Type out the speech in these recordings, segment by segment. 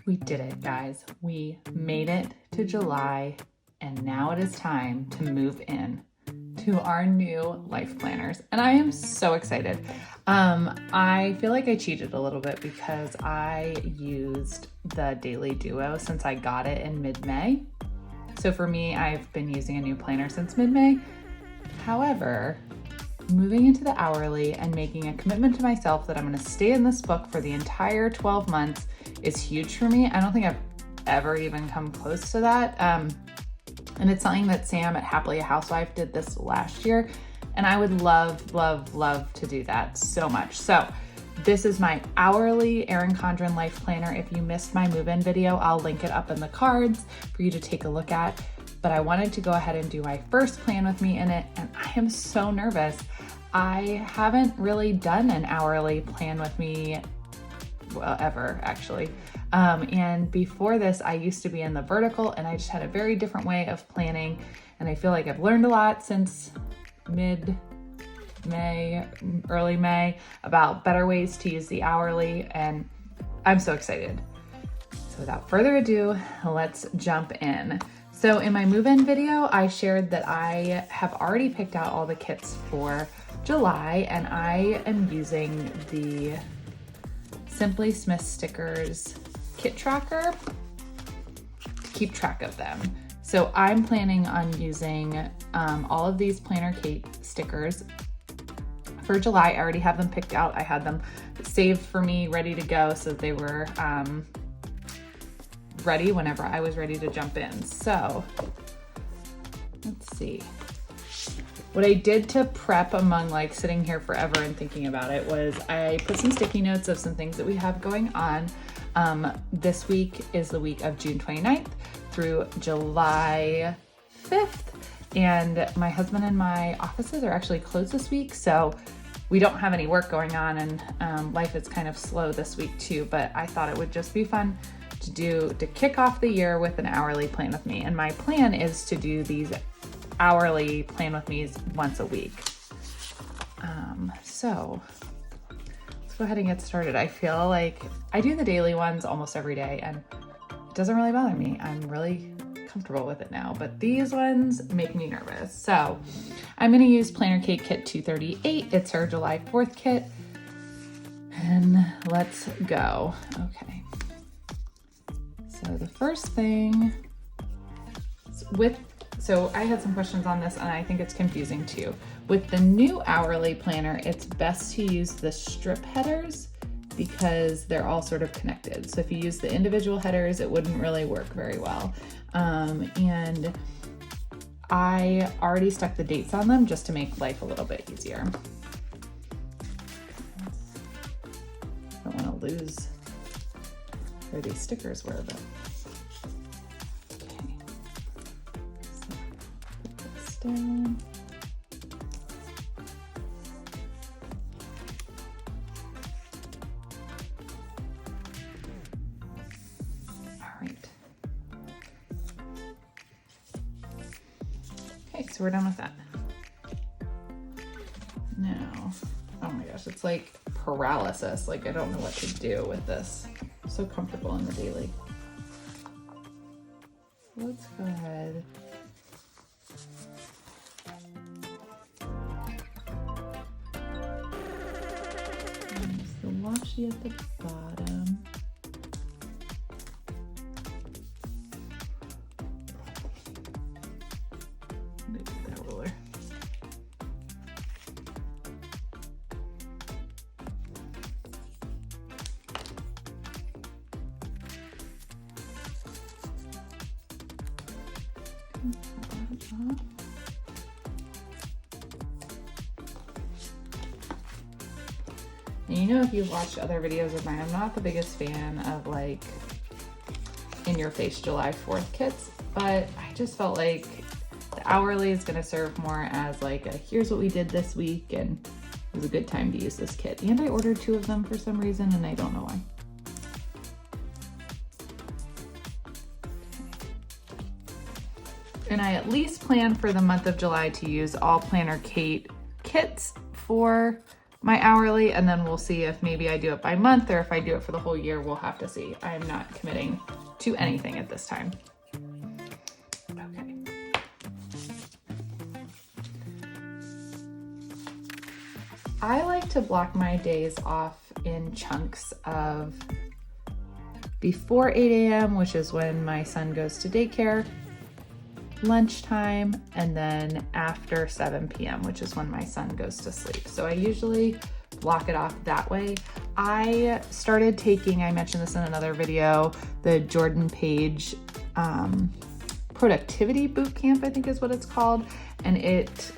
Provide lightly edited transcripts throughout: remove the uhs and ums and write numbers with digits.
We did it, guys. We made it to July, and now it is time to move in to our new life planners, and I am so excited. I feel like I cheated a little bit because I used the Daily Duo since I got it in mid-May. So for me, I've been using a new planner since mid-May. However, moving into the hourly and making a commitment to myself that I'm going to stay in this book for the entire 12 months is huge for me. I don't think I've ever even come close to that. And it's something that Sam at Happily a Housewife did this last year. And I would love, love, love to do that so much. So this is my hourly Erin Condren life planner. If you missed my move-in video, I'll link it up in the cards for you to take a look at. But I wanted to go ahead and do my first plan with me in it. And I am so nervous. I haven't really done an hourly plan with me, well, ever actually. And before this, I used to be in the vertical and I just had a very different way of planning. And I feel like I've learned a lot since mid-May, early May, about better ways to use the hourly. And I'm so excited. So without further ado, let's jump in. So in my move-in video, I shared that I have already picked out all the kits for July, and I am using the Simply Smith Stickers kit tracker to keep track of them. So I'm planning on using all of these Planner Kate stickers for July. I already have them picked out. I had them saved for me, ready to go, so they were ready whenever I was ready to jump in. So let's see. What I did to prep among like sitting here forever and thinking about it was I put some sticky notes of some things that we have going on. This week is the week of June 29th through July 5th. And my husband and my offices are actually closed this week. So we don't have any work going on, and life is kind of slow this week too. But I thought it would just be fun to kick off the year with an hourly plan with me. And my plan is to do these hourly plan with me's once a week. So let's go ahead and get started. I feel like I do the daily ones almost every day and it doesn't really bother me. I'm really comfortable with it now, but these ones make me nervous. So I'm going to use Planner Kate Kit 238. It's her July 4th kit. And let's go. Okay. So the first thing so I had some questions on this and I think it's confusing too. With the new hourly planner, it's best to use the strip headers because they're all sort of connected. So if you use the individual headers, it wouldn't really work very well. And I already stuck the dates on them just to make life a little bit easier. I don't want to lose where these stickers were, but okay. So put this down. All right. Okay, so we're done with that. Now, oh my gosh, it's like paralysis. Like I don't know what to do with this. I'm so comfortable in the daily. Let's go ahead. There's the washi at the bottom. Maybe that ruler. And you know, if you've watched other videos of mine, I'm not the biggest fan of like in your face July 4th kits, but I just felt like the hourly is going to serve more as like a here's what we did this week, and it was a good time to use this kit. And I ordered 2 of them for some reason and I don't know why. And I at least plan for the month of July to use all Planner Kate kits for my hourly, and then we'll see if maybe I do it by month or if I do it for the whole year. We'll have to see. I am not committing to anything at this time. Okay. I like to block my days off in chunks of before 8 a.m., which is when my son goes to daycare, lunchtime, and then after 7 p.m., which is when my son goes to sleep. So I usually block it off that way. I started taking, I mentioned this in another video, the Jordan Page productivity boot camp, I think is what it's called. And it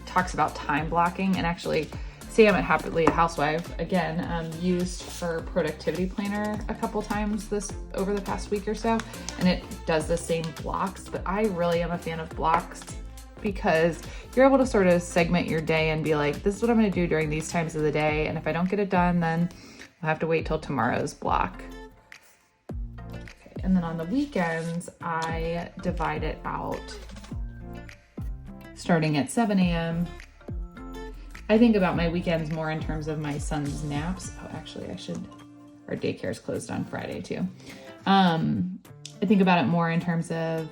talks about time blocking, and actually Sam at Happily a Housewife, again, used her productivity planner a couple times over the past week or so, and it does the same blocks, but I really am a fan of blocks because you're able to sort of segment your day and be like, this is what I'm gonna do during these times of the day, and if I don't get it done, then I'll have to wait till tomorrow's block. Okay, and then on the weekends, I divide it out starting at 7 a.m. I think about my weekends more in terms of my son's naps. Oh, actually, our daycare is closed on Friday too. I think about it more in terms of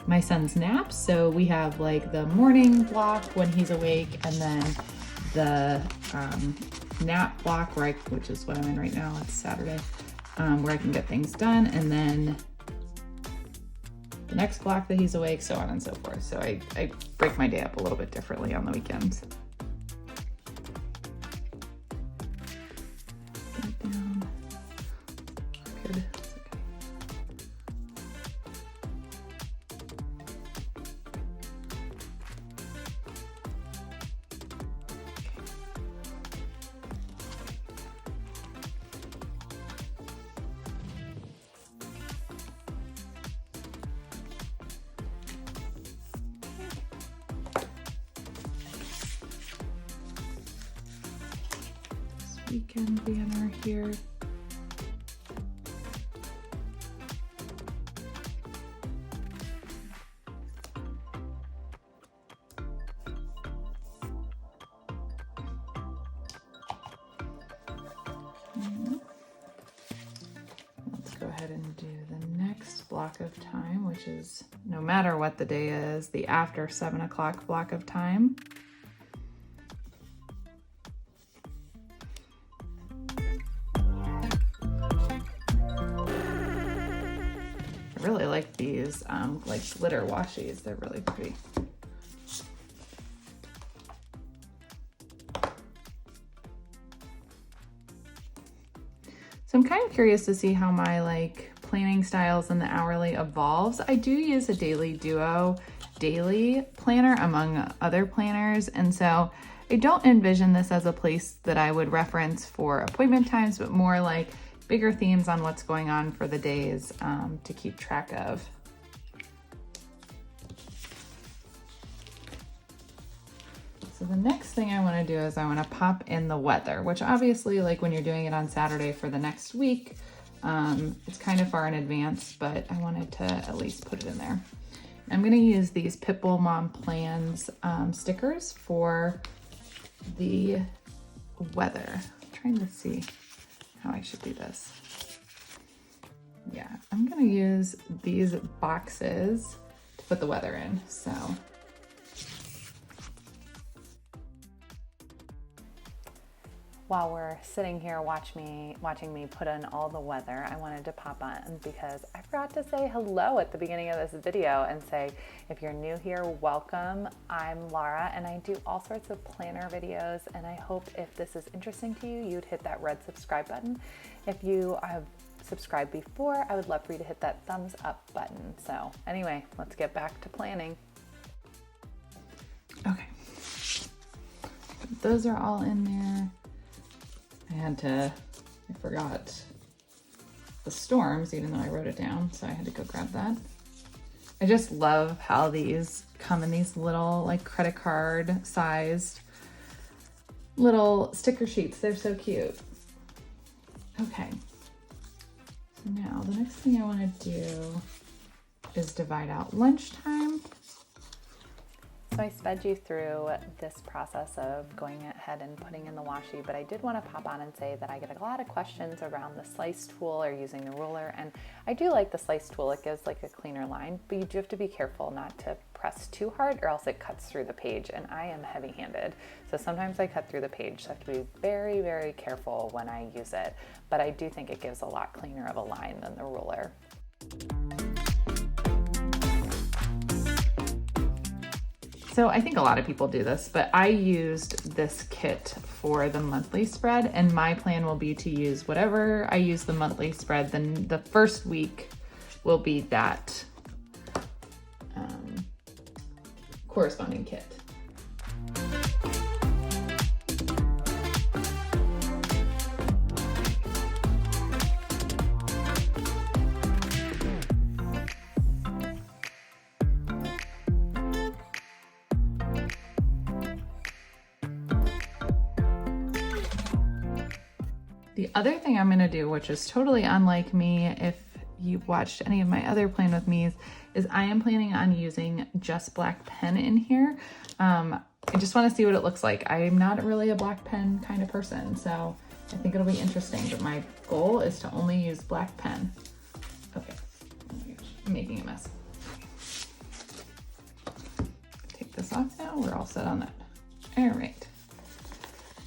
my son's naps. So we have like the morning block when he's awake, and then the nap block which is what I'm in right now, it's Saturday, where I can get things done, and then the next block that he's awake, so on and so forth. So I break my day up a little bit differently on the weekends. Weekend banner here. Let's go ahead and do the next block of time, which is, no matter what the day is, the after 7 o'clock block of time. I really like these like glitter washies. They're really pretty. So I'm kind of curious to see how my like planning styles in the hourly evolves. I do use a Daily Duo daily planner among other planners, and so I don't envision this as a place that I would reference for appointment times, but more like bigger themes on what's going on for the days to keep track of. So the next thing I want to do is I want to pop in the weather, which obviously, like when you're doing it on Saturday for the next week, it's kind of far in advance, but I wanted to at least put it in there. I'm going to use these Pitbull Mom Plans stickers for the weather. I'm trying to see how I should do this. Yeah, I'm gonna use these boxes to put the weather in, so. While we're sitting here watching me put in all the weather, I wanted to pop on because I forgot to say hello at the beginning of this video and say, if you're new here, welcome. I'm Laura and I do all sorts of planner videos, and I hope if this is interesting to you, you'd hit that red subscribe button. If you have subscribed before, I would love for you to hit that thumbs up button. So anyway, let's get back to planning. Okay, those are all in there. I forgot the storms, even though I wrote it down, so I had to go grab that. I just love how these come in these little like credit card sized little sticker sheets. They're so cute. Okay, so now the next thing I want to do is divide out lunchtime. So I sped you through this process of going ahead and putting in the washi, but I did want to pop on and say that I get a lot of questions around the slice tool or using the ruler, and I do like the slice tool. It gives like a cleaner line, but you do have to be careful not to press too hard or else it cuts through the page, and I am heavy-handed, so sometimes I cut through the page, so I have to be very, very careful when I use it, but I do think it gives a lot cleaner of a line than the ruler. So I think a lot of people do this, but I used this kit for the monthly spread, and my plan will be to use whatever I use the monthly spread, then the first week will be that corresponding kit. The other thing I'm gonna do, which is totally unlike me if you've watched any of my other Plan With Me's, is I am planning on using just black pen in here. I just wanna see what it looks like. I'm not really a black pen kind of person, so I think it'll be interesting, but my goal is to only use black pen. Okay, oh my gosh, I'm making a mess. Take this off now, we're all set on that. All right,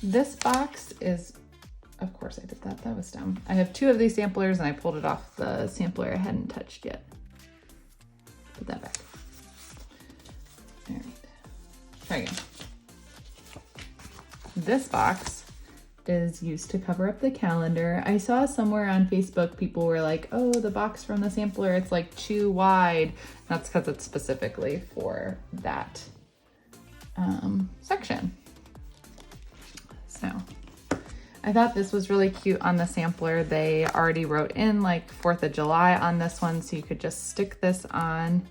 this box is, of course I did that, that was dumb. I have 2 of these samplers and I pulled it off the sampler I hadn't touched yet. Put that back. All right, try again. This box is used to cover up the calendar. I saw somewhere on Facebook people were like, oh, the box from the sampler, it's like too wide. That's because it's specifically for that section. So I thought this was really cute on the sampler. They already wrote in like 4th of July on this one, so you could just stick this on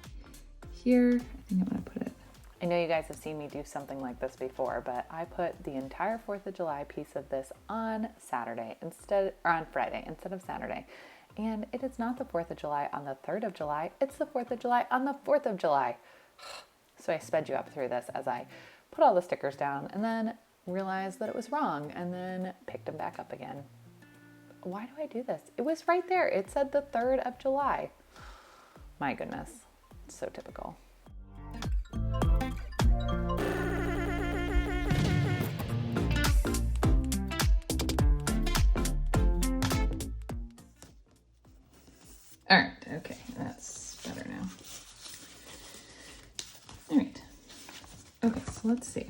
here. I think I'm gonna put it. I know you guys have seen me do something like this before, but I put the entire 4th of July piece of this on Saturday instead, or on Friday instead of Saturday. And it is not the 4th of July on the 3rd of July, it's the 4th of July on the 4th of July. So I sped you up through this as I put all the stickers down and then realized that it was wrong and then picked them back up again. Why do I do this? It was right there. It said the 3rd of July. My goodness, it's so typical. All right, okay, that's better now. All right, okay, so let's see.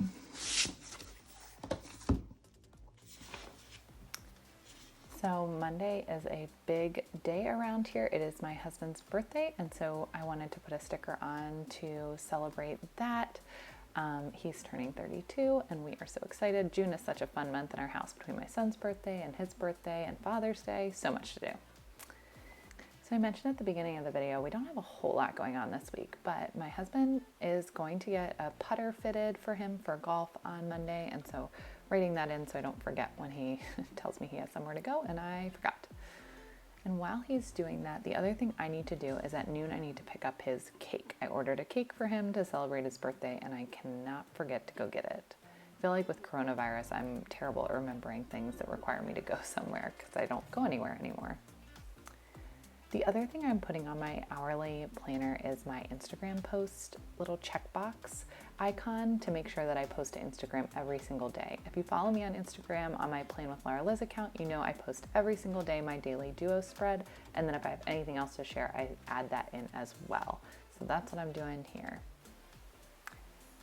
So Monday is a big day around here. It is my husband's birthday, and so I wanted to put a sticker on to celebrate that. He's turning 32, and we are so excited. June is such a fun month in our house between my son's birthday and his birthday and Father's Day. So much to do. So I mentioned at the beginning of the video, we don't have a whole lot going on this week, but my husband is going to get a putter fitted for him for golf on Monday, and so writing that in so I don't forget when he tells me he has somewhere to go, and I forgot. And while he's doing that, the other thing I need to do is at noon I need to pick up his cake. I ordered a cake for him to celebrate his birthday, and I cannot forget to go get it. I feel like with coronavirus, I'm terrible at remembering things that require me to go somewhere because I don't go anywhere anymore. The other thing I'm putting on my hourly planner is my Instagram post little checkbox icon to make sure that I post to Instagram every single day. If you follow me on Instagram on my Plan with Laura Liz account, you know I post every single day my daily duo spread, and then if I have anything else to share, I add that in as well. So that's what I'm doing here.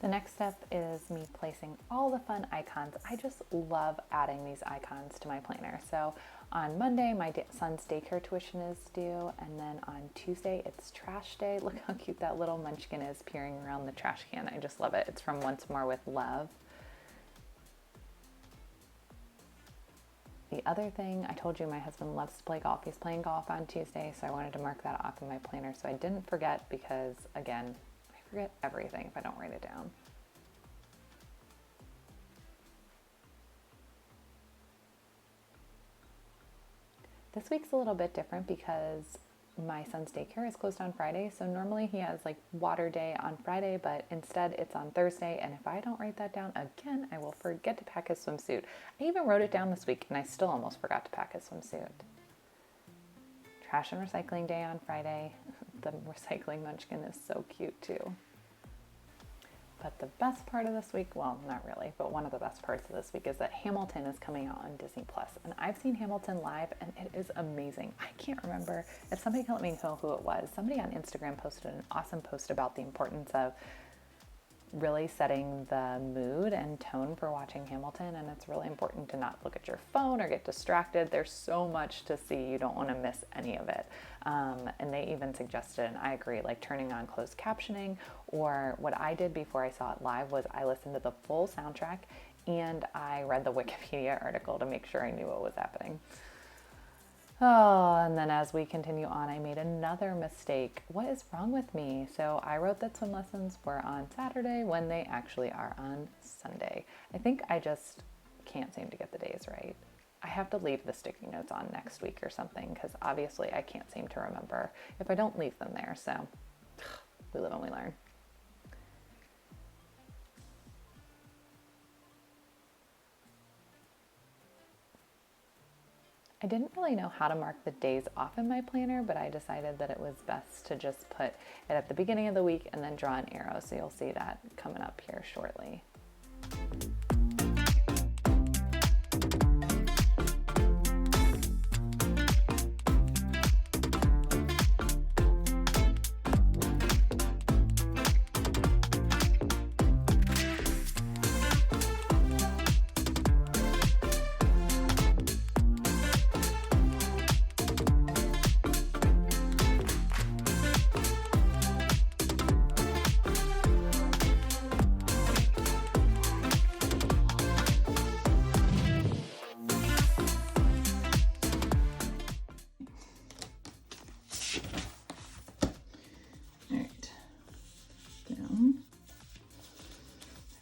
The next step is me placing all the fun icons. I just love adding these icons to my planner. So on Monday, my son's daycare tuition is due, and then on Tuesday, it's trash day. Look how cute that little munchkin is peering around the trash can. I just love it. It's from Once More with Love. The other thing, I told you my husband loves to play golf. He's playing golf on Tuesday, so I wanted to mark that off in my planner so I didn't forget because, again, I forget everything if I don't write it down. This week's a little bit different because my son's daycare is closed on Friday. So normally he has like water day on Friday, but instead it's on Thursday. And if I don't write that down again, I will forget to pack his swimsuit. I even wrote it down this week and I still almost forgot to pack his swimsuit. Trash and recycling day on Friday. The recycling munchkin is so cute too. But the best part of this week, well, not really, but one of the best parts of this week is that Hamilton is coming out on Disney Plus. And I've seen Hamilton live and it is amazing. I can't remember if somebody can let me know who it was. Somebody on Instagram posted an awesome post about the importance of really setting the mood and tone for watching Hamilton. And it's really important to not look at your phone or get distracted. There's so much to see. You don't want to miss any of it. And they even suggested, and I agree, like turning on closed captioning, or what I did before I saw it live was I listened to the full soundtrack and I read the Wikipedia article to make sure I knew what was happening. Oh, and then as we continue on, I made another mistake. What is wrong with me? So I wrote that swim lessons were on Saturday when they actually are on Sunday. I think I just can't seem to get the days right. I have to leave the sticky notes on next week or something because obviously I can't seem to remember if I don't leave them there. So we live and we learn. I didn't really know how to mark the days off in my planner, but I decided that it was best to just put it at the beginning of the week and then draw an arrow. So you'll see that coming up here shortly.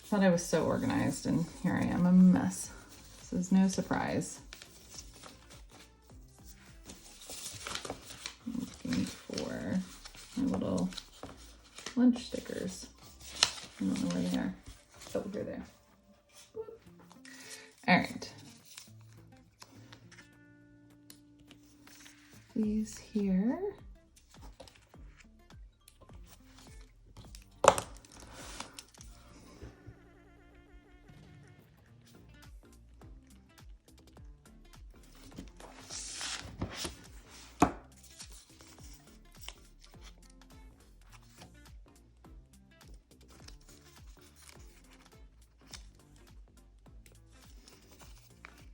Thought I was so organized and here I am, a mess. This is no surprise. I'm looking for my little lunch stickers. I don't know where they are. Oh, here they are. All right. These here.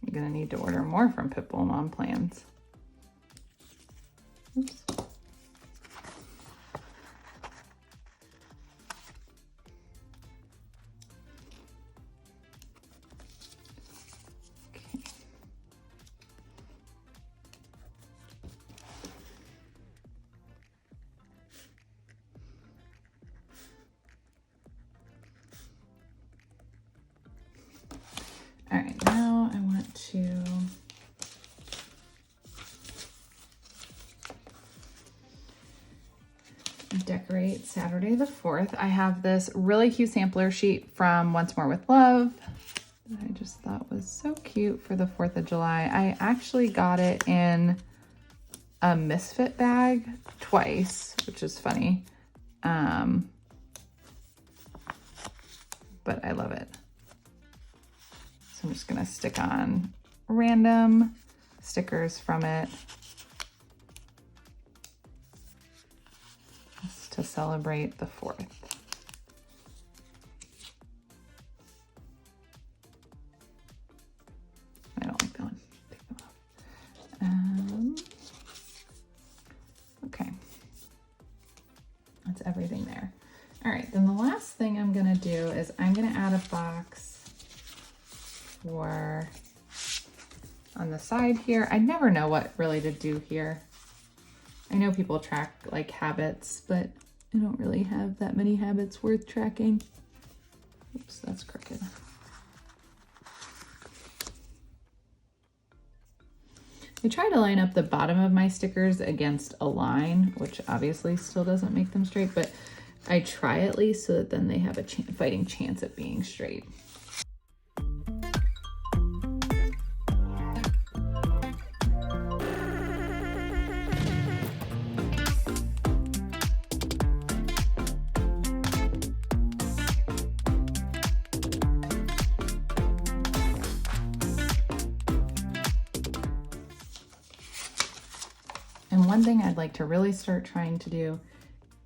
I'm gonna need to order more from Pitbull Mom Plans. Oops. Okay. All right, now I want to decorate Saturday the 4th. I have this really cute sampler sheet from Once More with Love that I just thought was so cute for the 4th of July. I actually got it in a misfit bag twice, which is funny. But I love it. So I'm just gonna stick on random stickers from it just to celebrate the 4th. I don't like that one. Take them off. Okay. That's everything there. All right, then the last thing I'm gonna do is I'm gonna add a box for on the side here. I never know what really to do here. I know people track like habits, but I don't really have that many habits worth tracking. Oops, that's crooked. I try to line up the bottom of my stickers against a line, which obviously still doesn't make them straight, but I try at least so that then they have a fighting chance at being straight. And one thing I'd like to really start trying to do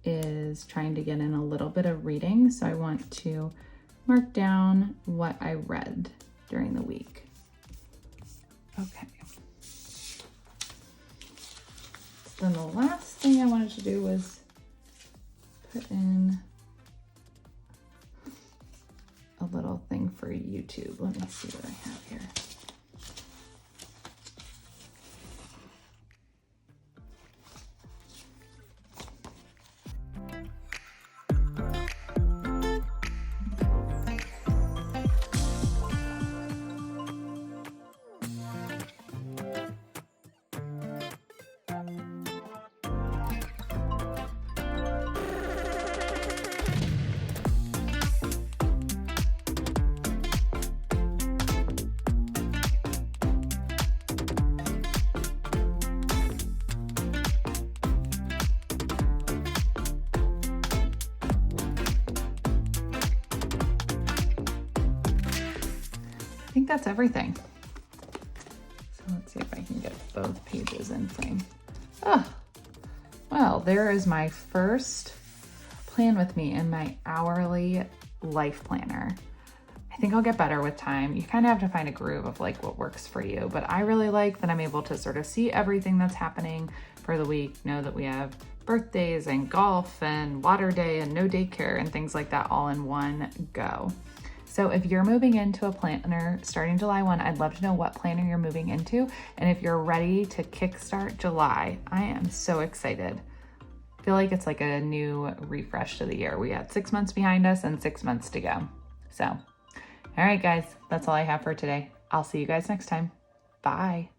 is trying to get in a little bit of reading. So I want to mark down what I read during the week. Okay. Then the last thing I wanted to do was put in a little thing for YouTube. Let me see what I have here. I think that's everything. So let's see if I can get both pages in frame. Oh, well, there is my first plan with me in my hourly life planner. I think I'll get better with time. You kind of have to find a groove of like what works for you, but I really like that I'm able to sort of see everything that's happening for the week, know that we have birthdays and golf and water day and no daycare and things like that all in one go. So if you're moving into a planner starting July 1, I'd love to know what planner you're moving into. And if you're ready to kickstart July, I am so excited. I feel like it's like a new refresh to the year. We got 6 months behind us and 6 months to go. So, all right, guys, that's all I have for today. I'll see you guys next time. Bye.